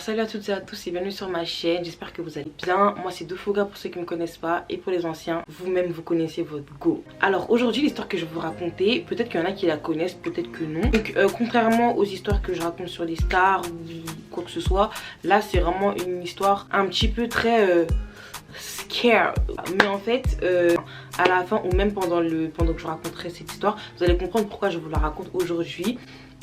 salut à toutes et à tous et bienvenue sur ma chaîne, j'espère que vous allez bien. Moi c'est Dofoga pour ceux qui ne me connaissent pas et pour les anciens, vous-même vous connaissez votre go. Alors aujourd'hui l'histoire que je vais vous raconter, peut-être qu'il y en a qui la connaissent, peut-être que non. Donc contrairement aux histoires que je raconte sur les stars ou quoi que ce soit, là c'est vraiment une histoire un petit peu très scare. Mais en fait à la fin ou même pendant que je raconterai cette histoire, vous allez comprendre pourquoi je vous la raconte aujourd'hui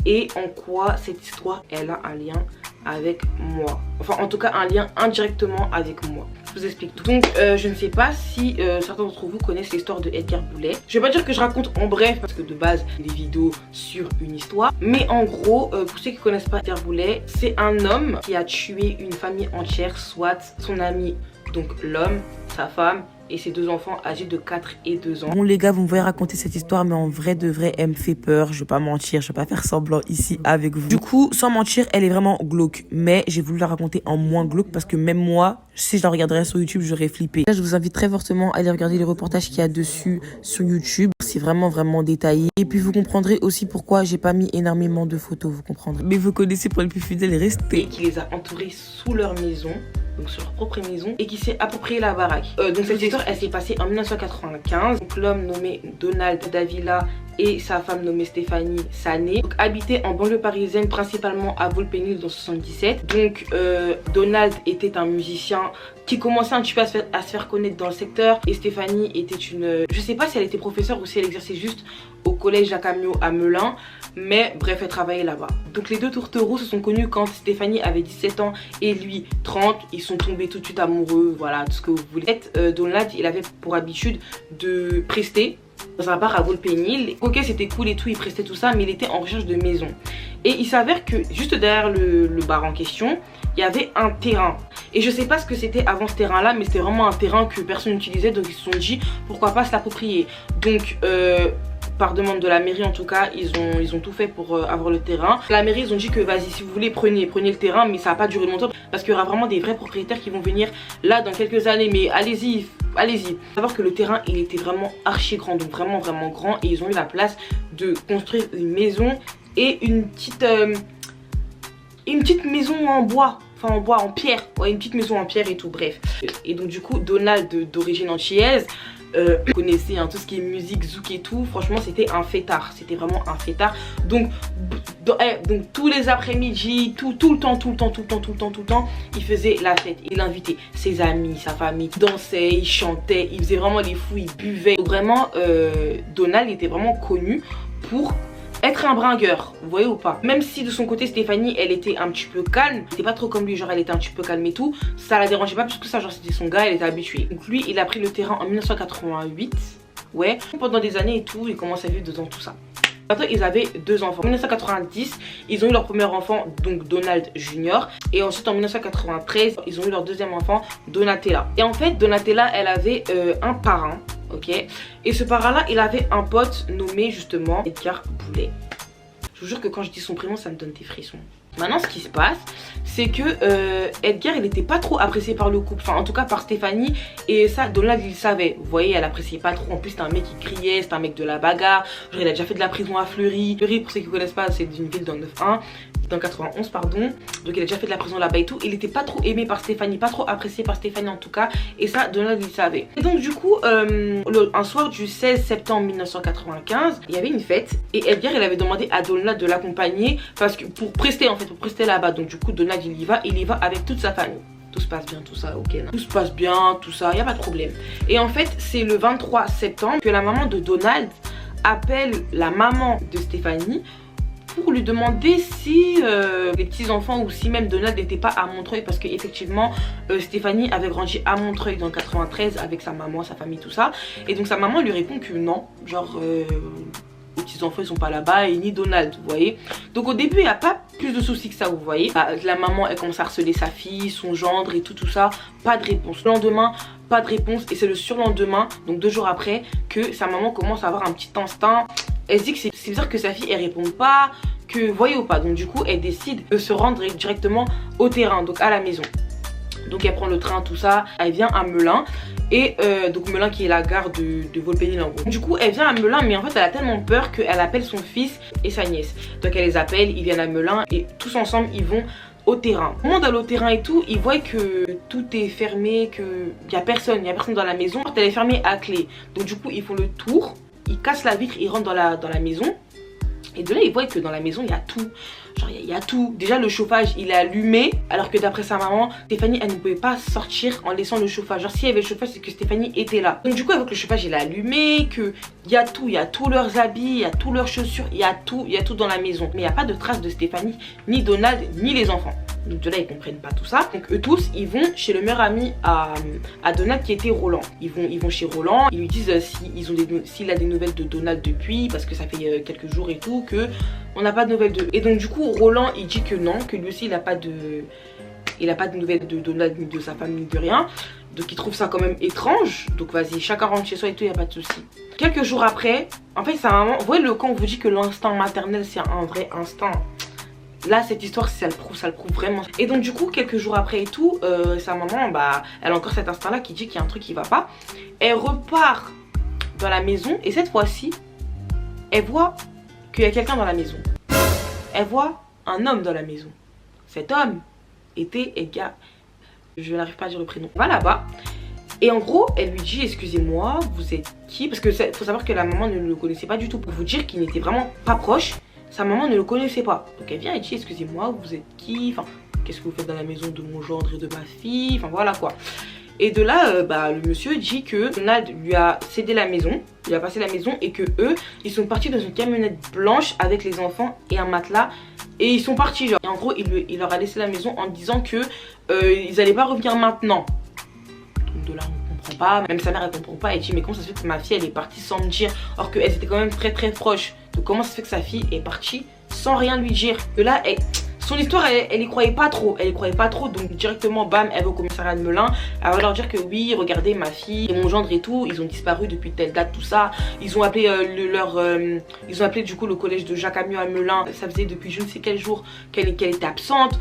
et en quoi cette histoire elle a un lien avec moi, enfin en tout cas un lien indirectement avec moi. Je vous explique tout. Donc je ne sais pas si certains d'entre vous connaissent l'histoire de Edgar Boulet. Je vais pas dire que je raconte en bref parce que de base des vidéos sur une histoire, mais en gros pour ceux qui connaissent pas Edgar Boulet, c'est un homme qui a tué une famille entière, soit son ami, donc l'homme, sa femme et ses deux enfants âgés de 4 et 2 ans. Bon les gars, vous me voyez raconter cette histoire, mais en vrai de vrai elle me fait peur. Je vais pas mentir, je vais pas faire semblant ici avec vous. Du coup sans mentir elle est vraiment glauque, mais j'ai voulu la raconter en moins glauque parce que même moi si je la regarderais sur YouTube j'aurais flippé. Là je vous invite très fortement à aller regarder les reportages qu'il y a dessus sur YouTube. C'est vraiment détaillé et puis vous comprendrez aussi pourquoi j'ai pas mis énormément de photos, vous comprendrez. Mais vous connaissez, pour les plus fidèles, restez. Et qui les a entourés sous leur maison, donc sur leur propre maison, et qui s'est approprié la baraque. Donc cette histoire elle s'est passée en 1995. Donc l'homme nommé Donald Davila et sa femme nommée Stéphanie Sané habitaient en banlieue parisienne, principalement à Volpénil dans 77. Donc Donald était un musicien qui commençait un petit peu à se faire connaître dans le secteur, et Stéphanie était une... je sais pas si elle était professeure ou si elle exerçait juste au collège Jacques Amiot à Melun, mais bref elle travaillait là-bas. Donc les deux tourtereaux se sont connus quand Stéphanie avait 17 ans et lui 30. Ils sont tombés tout de suite amoureux, voilà, tout ce que vous voulez. Donald il avait pour habitude de prester dans un bar à Volpénil. Ok, c'était cool et tout, il prestait tout ça, mais il était en recherche de maison. Et il s'avère que juste derrière le bar en question, il y avait un terrain. Et je sais pas ce que c'était avant ce terrain là, mais c'était vraiment un terrain que personne n'utilisait, donc ils se sont dit pourquoi pas se l'approprier. Donc par demande de la mairie en tout cas, ils ont tout fait pour avoir le terrain. La mairie ils ont dit que vas-y si vous voulez prenez le terrain, mais ça va pas durer longtemps parce qu'il y aura vraiment des vrais propriétaires qui vont venir là dans quelques années, mais allez-y. Faut savoir que le terrain il était vraiment archi grand, donc vraiment grand, et ils ont eu la place de construire une maison et une petite maison en bois. Enfin en pierre, ouais, une petite maison en pierre et tout, bref. Et donc du coup Donald d'origine antillaise, vous connaissez hein, tout ce qui est musique, zouk et tout, franchement c'était un fêtard, c'était vraiment un fêtard. Donc tous les après-midi, tout le temps, il faisait la fête. Il invitait ses amis, sa famille, il dansait, il chantait, il faisait vraiment les fous, il buvait. Donc vraiment Donald était vraiment connu pour être un bringueur, vous voyez ou pas. Même si de son côté Stéphanie elle était un petit peu calme, c'était pas trop comme lui, genre elle était un petit peu calme et tout, ça la dérangeait pas plus que ça, genre c'était son gars, elle était habituée. Donc lui il a pris le terrain en 1988, ouais, pendant des années et tout, il commence à vivre dedans tout ça. Maintenant ils avaient deux enfants. En 1990 ils ont eu leur premier enfant, donc Donald Junior, et ensuite en 1993 ils ont eu leur deuxième enfant, Donatella. Et en fait Donatella elle avait un parrain. Ok, et ce parrain là il avait un pote nommé justement Edgar Boulet. Je vous jure que quand je dis son prénom ça me donne des frissons. Maintenant ce qui se passe c'est que Edgar il n'était pas trop apprécié par le couple, enfin en tout cas par Stéphanie, et ça Donald il le savait. Vous voyez elle appréciait pas trop, en plus c'était un mec qui criait, c'était un mec de la bagarre, genre il a déjà fait de la prison à Fleury. Fleury pour ceux qui connaissent pas c'est une ville dans le 9-1, dans 91 pardon, donc il a déjà fait de la prison là-bas et tout. Il était pas trop aimé par Stéphanie, pas trop apprécié par Stéphanie en tout cas, et ça Donald il savait. Et donc du coup un soir du 16 septembre 1995 il y avait une fête et Edgar il avait demandé à Donald de l'accompagner parce que pour prester en fait, pour prester là-bas. Donc du coup Donald il y va avec toute sa famille. Tout se passe bien, tout ça, ok. Tout se passe bien, tout ça, y a pas de problème. Et en fait c'est le 23 septembre que la maman de Donald appelle la maman de Stéphanie pour lui demander si les petits enfants ou si même Donald n'était pas à Montreuil, parce que effectivement Stéphanie avait grandi à Montreuil dans le 93 avec sa maman, sa famille, tout ça. Et donc sa maman lui répond que non, genre les petits enfants ils sont pas là-bas, et ni Donald, vous voyez. Donc au début il n'y a pas plus de soucis que ça, vous voyez. La maman elle commence à harceler sa fille, son gendre et tout ça, pas de réponse. Le lendemain pas de réponse, et c'est le surlendemain, donc 2 jours après, que sa maman commence à avoir un petit instinct. Elle se dit que c'est bizarre que sa fille elle réponde pas, que vous voyez ou pas. Donc du coup elle décide de se rendre directement au terrain, donc à la maison. Donc elle prend le train, tout ça, elle vient à Melun. Et donc Melun qui est la gare de Volpénil en gros. Du coup elle vient à Melun, mais en fait elle a tellement peur qu'elle appelle son fils et sa nièce. Donc elle les appelle, ils viennent à Melun et tous ensemble ils vont au terrain. Au moment d'aller au terrain et tout, il voit que tout est fermé, qu'il n'y a personne dans la maison. Elle est fermée à clé. Donc du coup, ils font le tour, ils cassent la vitre, ils rentrent dans la maison. Et de là, ils voient que dans la maison, il y a tout. Genre, il y a tout. Déjà, le chauffage, il est allumé. Alors que d'après sa maman, Stéphanie, elle ne pouvait pas sortir en laissant le chauffage. Genre, s'il y avait le chauffage, c'est que Stéphanie était là. Donc, du coup, elle voit que le chauffage, il est allumé. Qu'il y a tout. Il y a tous leurs habits, il y a tous leurs chaussures. Il y a tout dans la maison. Mais il n'y a pas de traces de Stéphanie, ni Donald, ni les enfants. Donc de là, ils comprennent pas tout ça. Donc eux tous, ils vont chez le meilleur ami à Donald qui était Roland. Ils vont chez Roland, ils lui disent s'il a des nouvelles de Donald depuis, parce que ça fait quelques jours et tout, que on n'a pas de nouvelles de... Et donc du coup, Roland, il dit que non, que lui aussi, il n'a pas de nouvelles de Donald, ni de sa femme, ni de rien. Donc il trouve ça quand même étrange. Donc vas-y, chacun rentre chez soi et tout, il n'y a pas de souci. Quelques jours après, en fait, sa maman... Vous voyez, quand on vous dit que l'instinct maternel, c'est un vrai instinct... Là, cette histoire, ça le prouve vraiment. Et donc, du coup, quelques jours après et tout, sa maman, bah, elle a encore cet instinct-là qui dit qu'il y a un truc qui va pas. Elle repart dans la maison et cette fois-ci, elle voit qu'il y a quelqu'un dans la maison. Elle voit un homme dans la maison. Cet homme était Edgar. Je n'arrive pas à dire le prénom. Va là-bas. Et en gros, elle lui dit, excusez-moi, vous êtes qui? Parce que faut savoir que la maman ne le connaissait pas du tout. Pour vous dire qu'il n'était vraiment pas proche. Sa maman ne le connaissait pas. Donc elle vient et dit, excusez-moi, vous êtes qui? Enfin, qu'est-ce que vous faites dans la maison de mon gendre et de ma fille? Enfin voilà quoi. Et de là, le monsieur dit que Donald lui a cédé la maison, lui a passé la maison et que eux, ils sont partis dans une camionnette blanche avec les enfants et un matelas. Et ils sont partis genre. Et en gros, il leur a laissé la maison en disant que ils allaient pas revenir maintenant. Donc de là, on comprend pas. Même sa mère, elle comprend pas. Elle dit, mais comment ça se fait que ma fille, elle est partie sans me dire? Alors qu'elles étaient quand même très très proches. Donc comment ça se fait que sa fille est partie sans rien lui dire? De là, son histoire, elle y croyait pas trop. Elle y croyait pas trop. Donc directement, bam, elle va au commissariat de Melun. Elle va leur dire que oui, regardez, ma fille et mon gendre et tout, ils ont disparu depuis telle date, tout ça. Ils ont appelé ils ont appelé du coup le collège de Jacques Amiot à Melun. Ça faisait depuis je ne sais quel jour qu'elle était absente.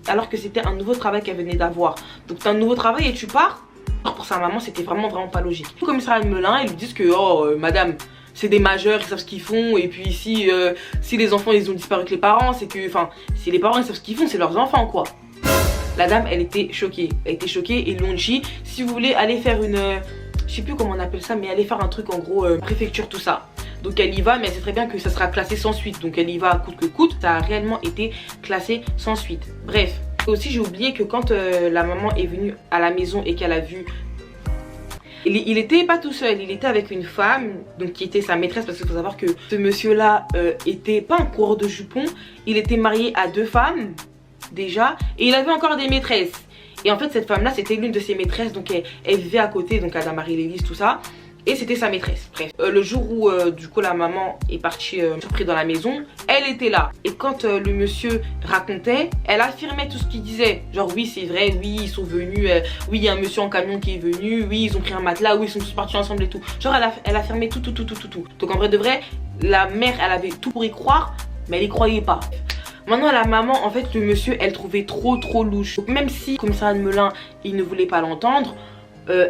Alors que c'était un nouveau travail qu'elle venait d'avoir. Donc t'as un nouveau travail et tu pars. Pour sa maman, c'était vraiment pas logique. Le commissariat de Melun, ils lui disent que oh madame, c'est des majeurs, ils savent ce qu'ils font. Et puis si les enfants ils ont disparu avec les parents, c'est que, enfin, si les parents ils savent ce qu'ils font, c'est leurs enfants quoi. La dame, elle était choquée. Elle était choquée et ils l'ont dit, si vous voulez aller faire une, je sais plus comment on appelle ça, mais aller faire un truc en gros, préfecture, tout ça. Donc elle y va, mais elle sait très bien que ça sera classé sans suite. Donc elle y va coûte que coûte. Ça a réellement été classé sans suite. Bref. Aussi j'ai oublié que quand la maman est venue à la maison et qu'elle a vu... Il était pas tout seul, il était avec une femme donc qui était sa maîtresse, parce qu'il faut savoir que ce monsieur là était pas un coureur de jupons, il était marié à 2 femmes déjà et il avait encore des maîtresses. Et en fait cette femme là c'était l'une de ses maîtresses, donc elle vivait à côté, donc à Marie-Lélis tout ça. Et c'était sa maîtresse. Bref, le jour où du coup la maman est partie surprise dans la maison, elle était là. Et quand le monsieur racontait, elle affirmait tout ce qu'il disait. Genre oui c'est vrai, oui ils sont venus, oui il y a un monsieur en camion qui est venu, oui ils ont pris un matelas, oui ils sont tous partis ensemble et tout. Genre elle affirmait tout. Donc en vrai de vrai, la mère elle avait tout pour y croire, mais elle y croyait pas. Maintenant la maman, en fait le monsieur elle trouvait trop louche. Donc même si le commissariat de Melun il ne voulait pas l'entendre,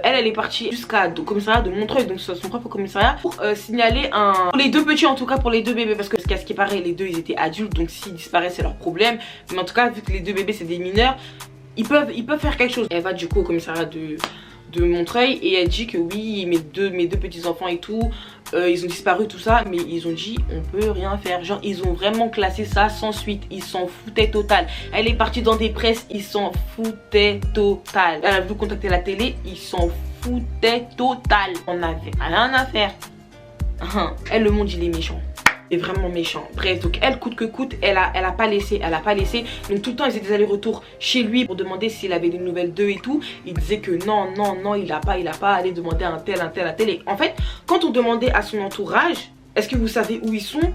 elle est partie jusqu'à commissariat de Montreuil, donc son propre commissariat, pour signaler pour les 2 petits en tout cas, pour les 2 bébés, parce que à ce qui paraît les 2 ils étaient adultes, donc s'ils disparaissent c'est leur problème. Mais en tout cas vu que les 2 bébés c'est des mineurs, ils peuvent faire quelque chose. Elle va du coup au commissariat de Montreuil et elle dit que oui mes deux petits enfants et tout ils ont disparu tout ça, mais ils ont dit on peut rien faire. Genre ils ont vraiment classé ça sans suite, ils s'en foutaient total. Elle est partie dans des presses, ils s'en foutaient total. Elle a voulu contacter la télé, ils s'en foutaient total. On n'avait rien à faire. Elle, le monde il est méchant. Est vraiment méchant. Bref, donc elle coûte que coûte, elle a pas laissé. Donc tout le temps ils faisaient des allers-retours chez lui pour demander s'il avait des nouvelles d'eux et tout. Il disait que non, il a pas, allé demander à un tel. Et en fait, quand on demandait à son entourage, est-ce que vous savez où ils sont?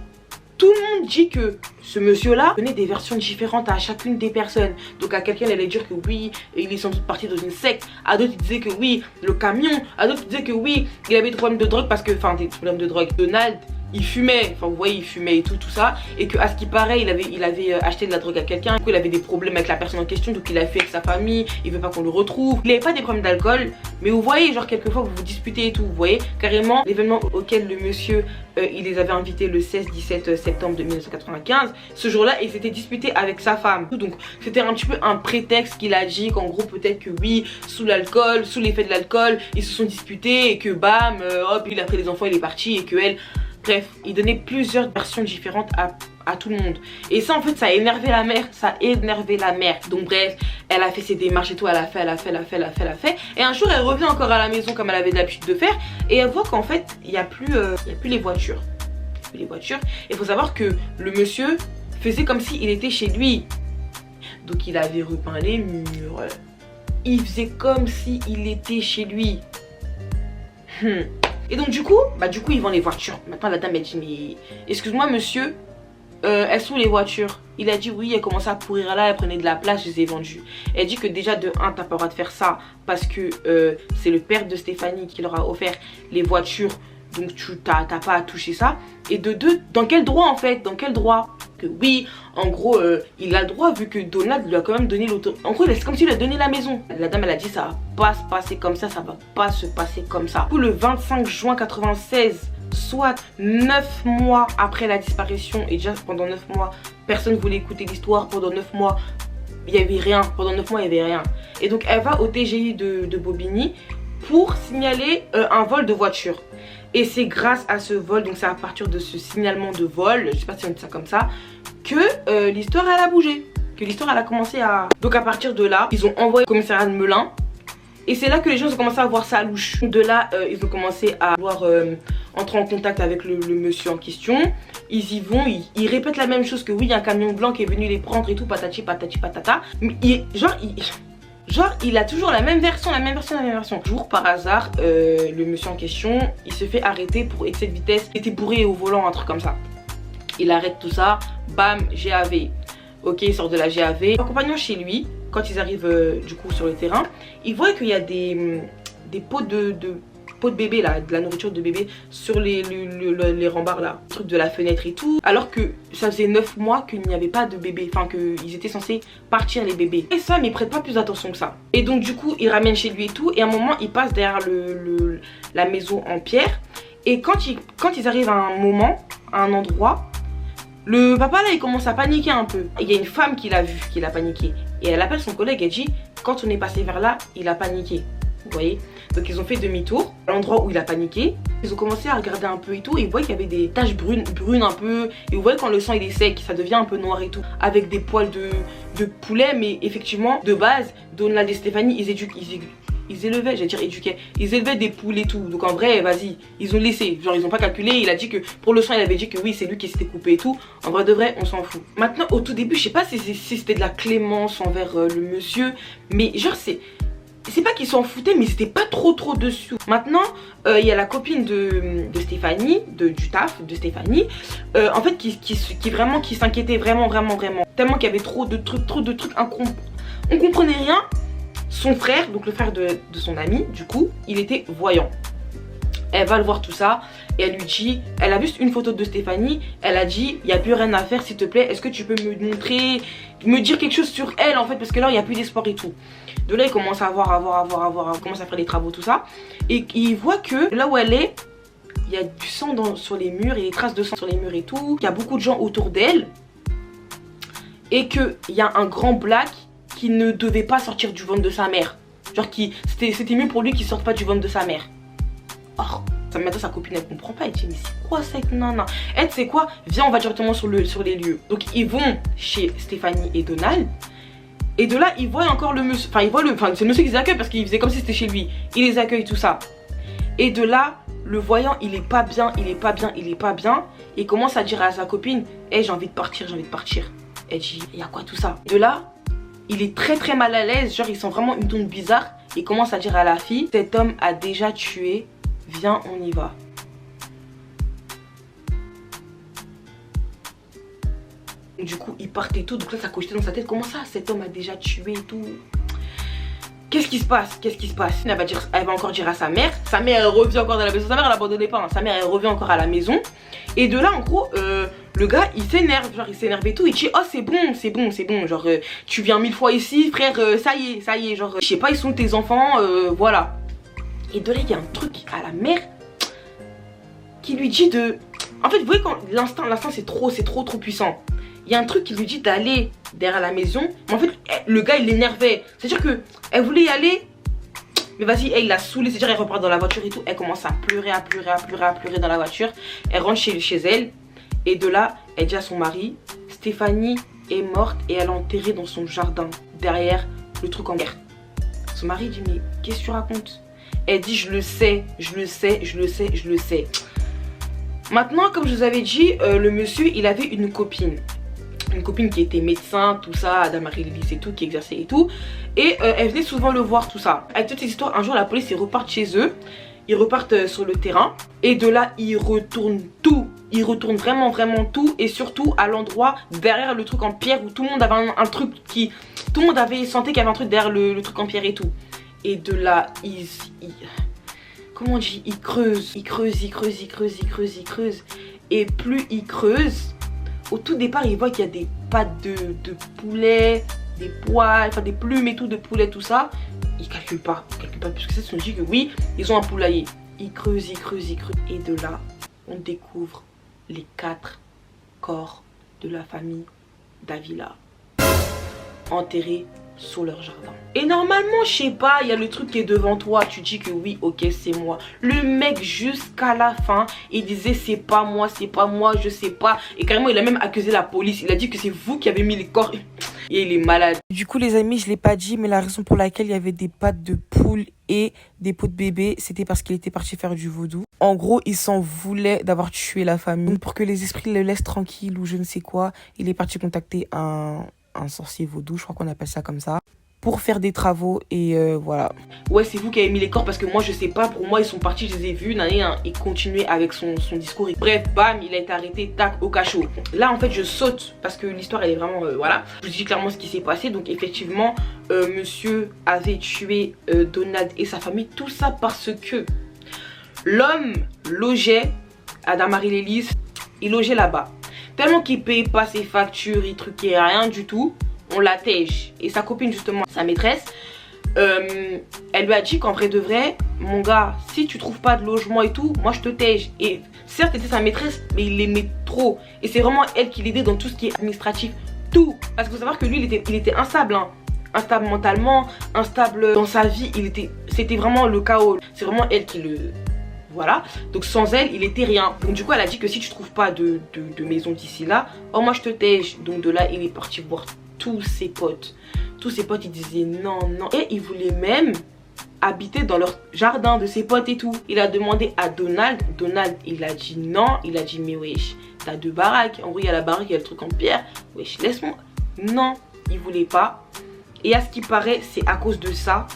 Tout le monde dit que ce monsieur-là donnait des versions différentes à chacune des personnes. Donc à quelqu'un, elle allait dire que oui, il est sans doute parti dans une secte. À d'autres, il disait que oui, le camion. À d'autres, il disait que oui, il avait des problèmes de drogue parce que, enfin, des problèmes de drogue. Donald, il fumait, enfin vous voyez il fumait et tout ça, et que à ce qui paraît il avait acheté de la drogue à quelqu'un, du coup il avait des problèmes avec la personne en question, donc il a fait avec sa famille, il veut pas qu'on le retrouve. Il avait pas des problèmes d'alcool, mais vous voyez genre quelquefois vous vous disputez et tout, vous voyez carrément l'événement auquel le monsieur il les avait invités le 16-17 septembre 1995, ce jour-là il s'était disputé avec sa femme, donc c'était un petit peu un prétexte qu'il a dit qu'en gros peut-être que oui, sous l'alcool, sous l'effet de l'alcool, ils se sont disputés et que bam, hop, il a pris les enfants, il est parti et que elle, bref, il donnait plusieurs versions différentes à tout le monde. Et ça en fait ça a énervé la mère, Donc bref, elle a fait ses démarches et tout, elle a fait. Et un jour elle revient encore à la maison comme elle avait l'habitude de faire et elle voit qu'en fait il n'y a plus les voitures. Il faut savoir que le monsieur faisait comme s'il était chez lui. Donc il avait repeint les murs. Il faisait comme s'il était chez lui. Et donc du coup il vend les voitures. Maintenant la dame elle dit mais excuse-moi monsieur, elles sont les voitures. Il a dit oui, elle commençait à pourrir là, elle prenait de la place, je les ai vendues. Elle dit que déjà de 1 t'as pas le droit de faire ça parce que c'est le père de Stéphanie qui leur a offert les voitures. Donc tu t'as pas à toucher ça. Et de 2, dans quel droit en fait? Dans quel droit? Que oui, en gros il a le droit vu que Donald lui a quand même donné l'auto. En gros c'est comme s'il lui a donné la maison. La dame elle a dit ça va pas se passer comme ça va pas se passer comme ça. Du coup le 25 juin 96, soit 9 mois après la disparition, et déjà pendant 9 mois personne voulait écouter l'histoire, pendant 9 mois il y avait rien, et donc elle va au TGI de Bobigny pour signaler un vol de voiture. Et c'est grâce à ce vol, donc c'est à partir de ce signalement de vol, je sais pas si on dit ça comme ça, que l'histoire elle a bougé, que l'histoire elle a commencé à... Donc à partir de là, ils ont envoyé au commissariat de Melun. Et c'est là que les gens ont commencé à voir ça louche. De là, ils ont commencé à vouloir entrer en contact avec le monsieur en question. Ils y vont, ils répètent la même chose que oui, il y a un camion blanc qui est venu les prendre et tout, patati patata. Mais genre il a toujours la même version. Jour par hasard, le monsieur en question, il se fait arrêter pour excès de vitesse. Il était bourré au volant, un truc comme ça. Il arrête tout ça, bam, GAV. Ok, il sort de la GAV. En compagnon chez lui, quand ils arrivent du coup sur le terrain, ils voient qu'il y a des pots de bébé là, de la nourriture de bébé sur les rembarres là, truc de la fenêtre et tout, alors que ça faisait 9 mois qu'il n'y avait pas de bébé, enfin qu'ils étaient censés partir les bébés. Et ça, mais ils prêtent pas plus attention que ça. Et donc du coup, ils ramènent chez lui et tout, et à un moment, ils passent derrière la maison en pierre, et quand ils arrivent à un moment, à un endroit, le papa là il commence à paniquer un peu. Il y a une femme qui l'a vu, qui l'a paniqué. Et elle appelle son collègue, elle dit quand on est passé vers là, il a paniqué. Vous voyez? Donc ils ont fait demi-tour à l'endroit où il a paniqué. Ils ont commencé à regarder un peu et tout. Et ils voient qu'il y avait des taches brunes un peu. Et vous voyez quand le sang il est sec, ça devient un peu noir et tout. Avec des poils de poulet. Mais effectivement, de base, Donald et Stéphanie, ils élevaient, j'allais dire éduquaient, ils élevaient des poules et tout. Donc en vrai, vas-y, ils ont laissé. Genre ils ont pas calculé, il a dit que pour le sang, il avait dit que oui, c'est lui qui s'était coupé et tout. En vrai de vrai, on s'en fout. Maintenant, au tout début, je sais pas si c'était de la clémence envers le monsieur, mais genre c'est pas qu'ils s'en foutaient, mais c'était pas trop dessus. Maintenant, il y a la copine de Stéphanie, du taf de Stéphanie, en fait qui s'inquiétait vraiment. Tellement qu'il y avait trop de trucs, on comprenait rien. Son frère, donc le frère de son ami, du coup, il était voyant. Elle va le voir tout ça et elle lui dit, elle a juste une photo de Stéphanie, elle a dit, il n'y a plus rien à faire s'il te plaît, est-ce que tu peux me montrer, me dire quelque chose sur elle en fait, parce que là il n'y a plus d'espoir et tout. De là il commence à voir, commence à faire des travaux tout ça, et il voit que là où elle est, il y a du sang sur les murs, et des traces de sang sur les murs et tout, il y a beaucoup de gens autour d'elle, et qu'il y a un grand black qui ne devait pas sortir du ventre de sa mère. Genre c'était mieux pour lui qu'il sorte pas du ventre de sa mère. Or, maintenant sa copine elle comprend pas, elle dit mais c'est quoi cette nana? Elle tu sais quoi, viens on va directement sur les lieux. Donc ils vont chez Stéphanie et Donald. Et de là ils voient encore le monsieur, c'est le monsieur qui les accueille parce qu'il faisait comme si c'était chez lui. Il les accueille tout ça. Et de là, le voyant il est pas bien. Il commence à dire à sa copine, hey, j'ai envie de partir. Elle dit, il y a quoi tout ça? De là, il est très mal à l'aise, genre il sent vraiment une tonne bizarre. Il commence à dire à la fille, cet homme a déjà tué, viens on y va. Du coup il partait tout, donc là ça cogitait dans sa tête, comment ça cet homme a déjà tué et tout. qu'est-ce qui se passe? Qu'est-ce qui se passe? Elle va encore dire à sa mère. Sa mère, elle revient encore dans la maison. Sa mère, elle abandonnait pas. Hein. Sa mère, elle revient encore à la maison. Et de là, en gros, le gars, il s'énerve. Genre, il s'énerve et tout. Il dit, oh, c'est bon, c'est bon, c'est bon. Genre, tu viens 1000 fois ici, frère, ça y est, ça y est. Genre, je sais pas, ils sont tes enfants, voilà. Et de là, il y a un truc à la mère qui lui dit de... En fait, vous voyez, quand l'instinct, c'est trop puissant. Il y a un truc qui lui dit d'aller derrière la maison. Mais en fait, le gars, il l'énervait. C'est-à-dire que elle voulait y aller. Mais vas-y, il l'a saoulée. C'est-à-dire, elle repart dans la voiture et tout. Elle commence à pleurer dans la voiture. Elle rentre chez elle. Et de là, elle dit à son mari, Stéphanie est morte et elle est enterrée dans son jardin, derrière le truc en guerre. Son mari dit, mais qu'est-ce que tu racontes? Elle dit, je le sais. Maintenant, comme je vous avais dit, le monsieur, il avait une copine. Une copine qui était médecin, tout ça, Adamarie-Lélis et tout, qui exerçait et tout. Et elle venait souvent le voir, tout ça. Avec toutes ces histoires, un jour, la police, ils repartent chez eux. Ils repartent sur le terrain. Et de là, ils retournent tout. Ils retournent vraiment tout. Et surtout, à l'endroit, derrière le truc en pierre, où tout le monde avait un truc qui... Tout le monde avait senti qu'il y avait un truc derrière le truc en pierre et tout. Et de là, comment on dit? Ils creusent. Et plus ils creusent... Au tout départ, il voit qu'il y a des pattes de poulet, des poils, enfin des plumes et tout de poulet, tout ça. Il calcule pas, parce que ça se dit que oui, ils ont un poulailler. Il creuse. Et de là, on découvre les 4 corps de la famille Davila enterrés sur leur jardin. Et normalement, je sais pas, il y a le truc qui est devant toi, tu dis que oui, ok, c'est moi. Le mec, jusqu'à la fin, il disait c'est pas moi, je sais pas. Et carrément, il a même accusé la police. Il a dit que c'est vous qui avez mis les corps. Et il est malade. Du coup, les amis, je l'ai pas dit, mais la raison pour laquelle il y avait des pattes de poule et des peaux de bébé, c'était parce qu'il était parti faire du vaudou. En gros, il s'en voulait d'avoir tué la famille. Donc, pour que les esprits le laissent tranquille ou je ne sais quoi, il est parti contacter un sorcier vaudou, je crois qu'on appelle ça comme ça, pour faire des travaux et voilà. Ouais, c'est vous qui avez mis les corps parce que moi je sais pas, pour moi ils sont partis, je les ai vus, il continuait avec son discours. Bref, bam, il a été arrêté, tac, au cachot. Là en fait je saute parce que l'histoire elle est vraiment, voilà. Je vous dis clairement ce qui s'est passé, donc effectivement, monsieur avait tué Donald et sa famille, tout ça parce que l'homme logeait, Adamarie-Lélis, il logeait là-bas. Tellement qu'il payait pas ses factures, il truquait rien du tout, on l'attège. Et sa copine justement, sa maîtresse, elle lui a dit qu'en vrai de vrai, mon gars, si tu trouves pas de logement et tout, moi je te tège. Et certes c'était sa maîtresse, mais il l'aimait trop. Et c'est vraiment elle qui l'aidait dans tout ce qui est administratif, tout. Parce qu'il faut savoir que lui il était instable, hein. Instable mentalement, instable dans sa vie, c'était vraiment le chaos. C'est vraiment elle qui le... Voilà, donc sans elle, il était rien. Donc du coup, elle a dit que si tu trouves pas de maison d'ici là, oh moi je te tège. Donc de là, il est parti voir tous ses potes. Tous ses potes, ils disaient non. Et il voulait même habiter dans leur jardin de ses potes et tout. Il a demandé à Donald. Donald, il a dit non. Il a dit mais wesh, t'as 2 baraques. En gros, il y a la baraque, il y a le truc en pierre. Wesh, laisse-moi. Non, il voulait pas. Et à ce qui paraît, c'est à cause de ça.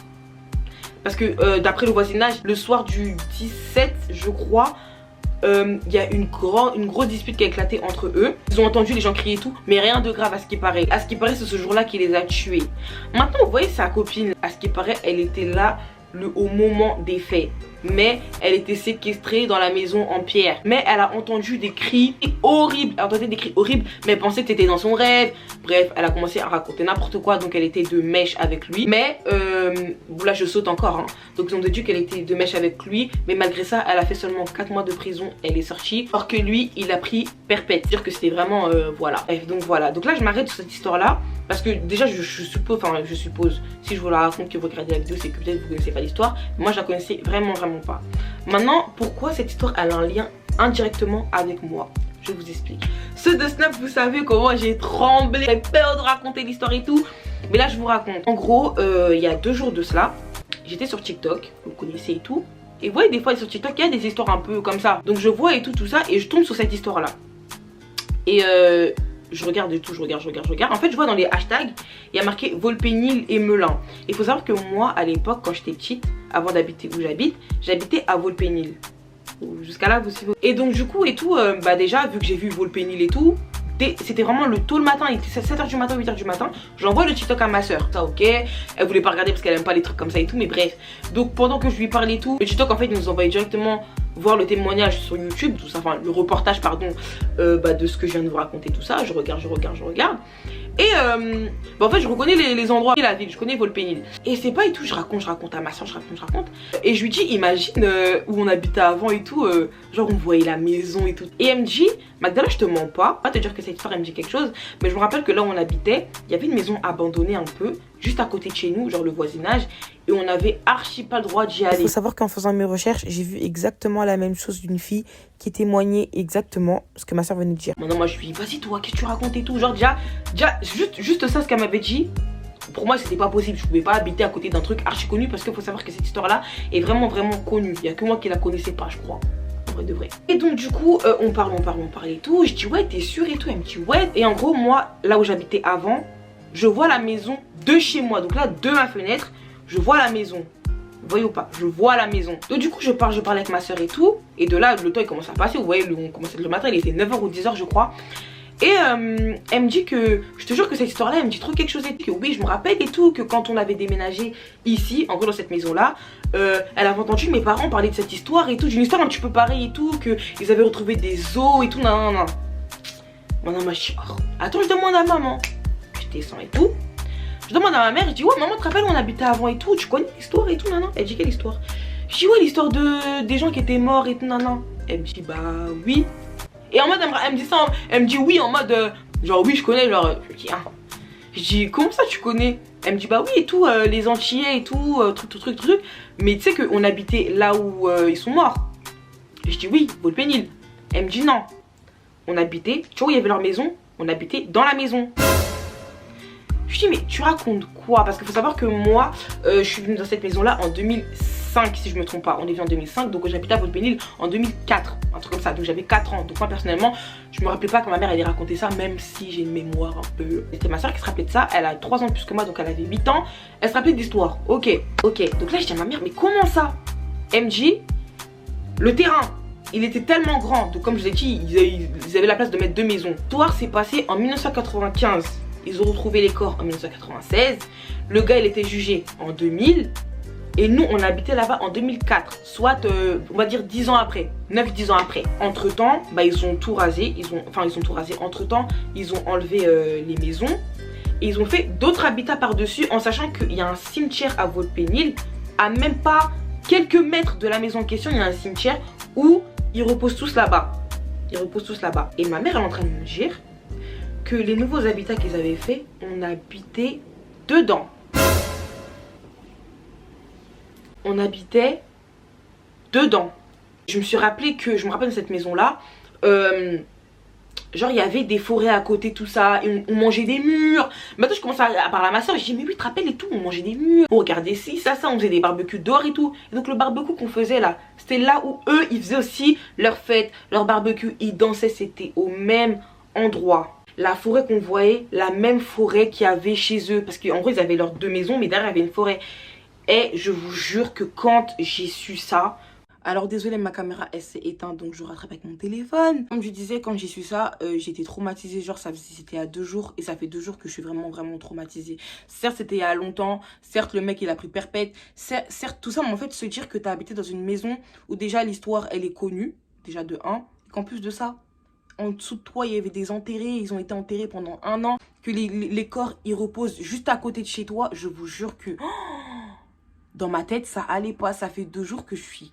Parce que d'après le voisinage, le soir du 17, je crois, il y a une grosse dispute qui a éclaté entre eux. Ils ont entendu les gens crier et tout, mais rien de grave à ce qui paraît. À ce qui paraît, c'est ce jour-là qui les a tués. Maintenant, vous voyez sa copine, à ce qui paraît, elle était là au moment des faits. Mais elle était séquestrée dans la maison en pierre. Mais elle a entendu des cris horribles. Elle entendait des cris horribles, mais elle pensait que c'était dans son rêve. Bref, elle a commencé à raconter n'importe quoi. Donc elle était de mèche avec lui. Mais là je saute encore, hein. Donc ils ont déduit qu'elle était de mèche avec lui. Mais malgré ça, elle a fait seulement 4 mois de prison. Elle est sortie. Or que lui, il a pris perpète. C'est-à-dire que c'était vraiment voilà. Bref, donc voilà. Donc là je m'arrête sur cette histoire là. Parce que déjà je suppose, si je vous la raconte que vous regardez la vidéo, c'est que peut-être vous ne connaissez pas l'histoire. Moi je la connaissais vraiment pas. Maintenant, pourquoi cette histoire elle a un lien indirectement avec moi? Je vous explique. Ceux de Snap, vous savez comment j'ai tremblé, j'ai peur de raconter l'histoire et tout. Mais là je vous raconte. En gros, il y a 2 jours de cela, j'étais sur TikTok, vous connaissez et tout. Et vous voyez des fois sur TikTok il y a des histoires un peu comme ça. Donc je vois et tout ça et je tombe sur cette histoire là. Et je regarde et tout, je regarde. En fait, je vois dans les hashtags, il y a marqué Volpénil et Melun. Il faut savoir que moi, à l'époque, quand j'étais petite, avant d'habiter où j'habitais à Volpénil. Jusqu'à là, vous suivez. Et donc, du coup, et tout, bah déjà, vu que j'ai vu Volpénil et tout, c'était vraiment le tôt le matin, il était 7h du matin, 8h du matin. J'envoie le TikTok à ma soeur. Ça, ok. Elle voulait pas regarder parce qu'elle aime pas les trucs comme ça et tout, mais bref. Donc pendant que je lui parlais et tout, le TikTok en fait, il nous envoyait directement voir le témoignage sur YouTube, tout ça, enfin le reportage, pardon, de ce que je viens de vous raconter, tout ça. Je regarde. Et en fait, je reconnais les endroits de la ville, je connais Volpénil. Et c'est pas et tout, je raconte à ma soeur, je raconte. Et je lui dis, imagine où on habitait avant et tout, genre on voyait la maison et tout. Et elle me dit, Magdala, je te mens pas te dire que cette histoire elle me dit quelque chose, mais je me rappelle que là où on habitait, il y avait une maison abandonnée un peu, juste à côté de chez nous, genre le voisinage, et on avait archi pas le droit d'y aller. Il faut savoir qu'en faisant mes recherches, j'ai vu exactement la même chose d'une fille qui témoignait exactement ce que ma soeur venait de dire. Maintenant moi je lui dis, vas-y toi, qu'est-ce que tu racontes et tout, genre déjà juste ça ce qu'elle m'avait dit. Pour moi c'était pas possible, je pouvais pas habiter à côté d'un truc archi connu, parce qu'il faut savoir que cette histoire là est vraiment connue. Il y a que moi qui la connaissais pas, je crois. De vrai. Et donc du coup on parle et tout. Je dis ouais t'es sûre et tout. Elle me dit ouais. Et en gros moi là où j'habitais avant, je vois la maison de chez moi. Donc là de ma fenêtre je vois la maison. Vous voyez ou pas, je vois la maison. Donc du coup je parle avec ma soeur et tout. Et de là le temps il commence à passer. Vous voyez on commence le matin, il était 9h ou 10h je crois. Et elle me dit que, je te jure que cette histoire là elle me dit trop quelque chose et que oui je me rappelle et tout, que quand on avait déménagé ici, en gros dans cette maison là, elle avait entendu mes parents parler de cette histoire et tout, d'une histoire un petit peu pareille et tout, qu'ils avaient retrouvé des os et tout, non. Maintenant moi je dis, oh, attends je demande à maman, je descends et tout, je demande à ma mère, je dis ouais maman tu te rappelles où on habitait avant et tout, tu connais l'histoire et tout, non. Elle dit quelle histoire? Je dis ouais l'histoire des gens qui étaient morts et tout, non. Elle me dit bah oui. Et en mode, elle me dit ça, elle me dit oui en mode, genre oui je connais, genre, je dis ah. Je dis comment ça tu connais? Elle me dit bah oui et tout, les Antillais et tout, truc. Mais tu sais qu'on habitait là où ils sont morts. Et je dis oui, Volpénil. Elle me dit non. On habitait, tu vois où il y avait leur maison, on habitait dans la maison. Je dis mais tu racontes quoi? Parce qu'il faut savoir que moi, je suis venue dans cette maison là en 2005 si je me trompe pas. On est venu en 2005, donc j'habitais à Volpénil en 2004, un truc comme ça, donc j'avais 4 ans. Donc moi personnellement, je me rappelais pas quand ma mère allait raconter ça, même si j'ai une mémoire un peu. C'était ma soeur qui se rappelait de ça, elle a 3 ans de plus que moi, donc elle avait 8 ans. Elle se rappelait de l'histoire, ok. Donc là je dis à ma mère, mais comment ça? Elle me dit, le terrain, il était tellement grand, donc comme je vous ai dit, ils avaient la place de mettre 2 maisons. L'histoire s'est passée en 1995. Ils ont retrouvé les corps en 1996. Le gars il était jugé en 2000. Et nous on habitait là-bas en 2004. Soit on va dire 10 ans après, 9-10 ans après. Entre temps ils ont tout rasé. Ils ont tout rasé. Entre temps ils ont enlevé les maisons. Et ils ont fait d'autres habitats par-dessus, en sachant qu'il y a un cimetière à Volpénil. À même pas quelques mètres de la maison en question, il y a un cimetière où ils reposent tous là-bas. Et ma mère elle est en train de me dire que les nouveaux habitats qu'ils avaient fait, on habitait dedans. Je me suis rappelé que, je me rappelle de cette maison là, genre il y avait des forêts à côté, tout ça, et on mangeait des murs. Maintenant je commence à parler à ma soeur, je dis mais oui tu te rappelles et tout, on mangeait des murs, on regardait ci, ça, on faisait des barbecues dehors et tout. Et donc le barbecue qu'on faisait là, c'était là où eux ils faisaient aussi leur fête, leur barbecue, ils dansaient, c'était au même endroit. La forêt qu'on voyait, la même forêt qu'il y avait chez eux, parce qu'en gros ils avaient leurs 2 maisons mais derrière il y avait une forêt. Et je vous jure que quand j'ai su ça, alors désolée ma caméra elle s'est éteinte donc je rattrape avec mon téléphone. Comme je disais, quand j'ai su ça, j'étais traumatisée, genre c'était à 2 jours et ça fait 2 jours que je suis vraiment traumatisée. Certes c'était il y a longtemps, certes le mec il a pris perpète, certes tout ça, mais en fait se dire que t'as habité dans une maison où déjà l'histoire elle est connue, déjà de 1, et qu'en plus de ça, en dessous de toi il y avait des enterrés, ils ont été enterrés pendant 1 an, que les corps ils reposent juste à côté de chez toi, je vous jure que dans ma tête ça allait pas. Ça fait 2 jours que je suis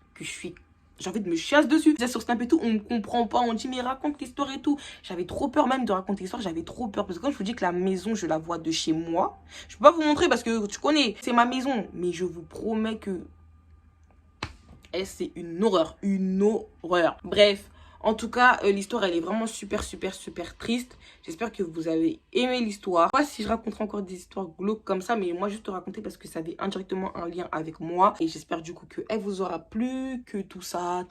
j'ai envie de me chiasse dessus. Sur Snap et tout, on me comprend pas, on dit mais raconte l'histoire et tout. J'avais trop peur même de raconter l'histoire, j'avais trop peur. Parce que quand je vous dis que la maison, je la vois de chez moi, je peux pas vous montrer parce que tu connais, c'est ma maison. Mais je vous promets que c'est une horreur, Bref, en tout cas, l'histoire elle est vraiment super triste. J'espère que vous avez aimé l'histoire. Pas si je raconterai encore des histoires glauques comme ça, mais moi juste te raconter parce que ça avait indirectement un lien avec moi. Et j'espère du coup qu'elle vous aura plu, que tout ça.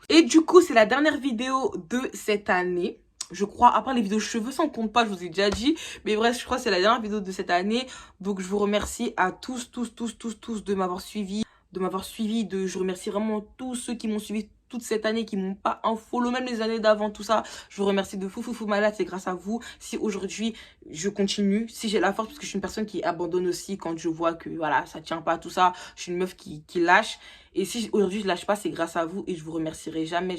Et du coup, c'est la dernière vidéo de cette année. Je crois, à part les vidéos cheveux, ça ne compte pas, je vous ai déjà dit. Mais bref, je crois que c'est la dernière vidéo de cette année. Donc je vous remercie à tous de m'avoir suivi. Je remercie vraiment tous ceux qui m'ont suivi, toute cette année, qui m'ont pas unfollow, même les années d'avant, tout ça. Je vous remercie de fou malade, c'est grâce à vous. Si aujourd'hui je continue, si j'ai la force, parce que je suis une personne qui abandonne aussi quand je vois que voilà, ça tient pas, tout ça. Je suis une meuf qui lâche. Et si aujourd'hui je lâche pas, c'est grâce à vous et je vous remercierai jamais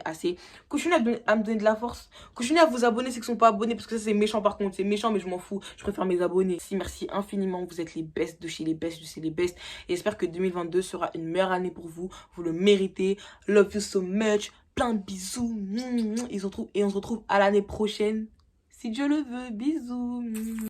assez. Continuez à me donner de la force. Continuez à vous abonner ceux qui sont pas abonnés, parce que ça c'est méchant par contre. C'est méchant, mais je m'en fous. Je préfère mes abonnés. Merci infiniment. Vous êtes les best de chez les best de chez les best. Et j'espère que 2022 sera une meilleure année pour vous. Vous le méritez. Love you so much. Plein de bisous. Et on se retrouve à l'année prochaine. Si Dieu le veut. Bisous.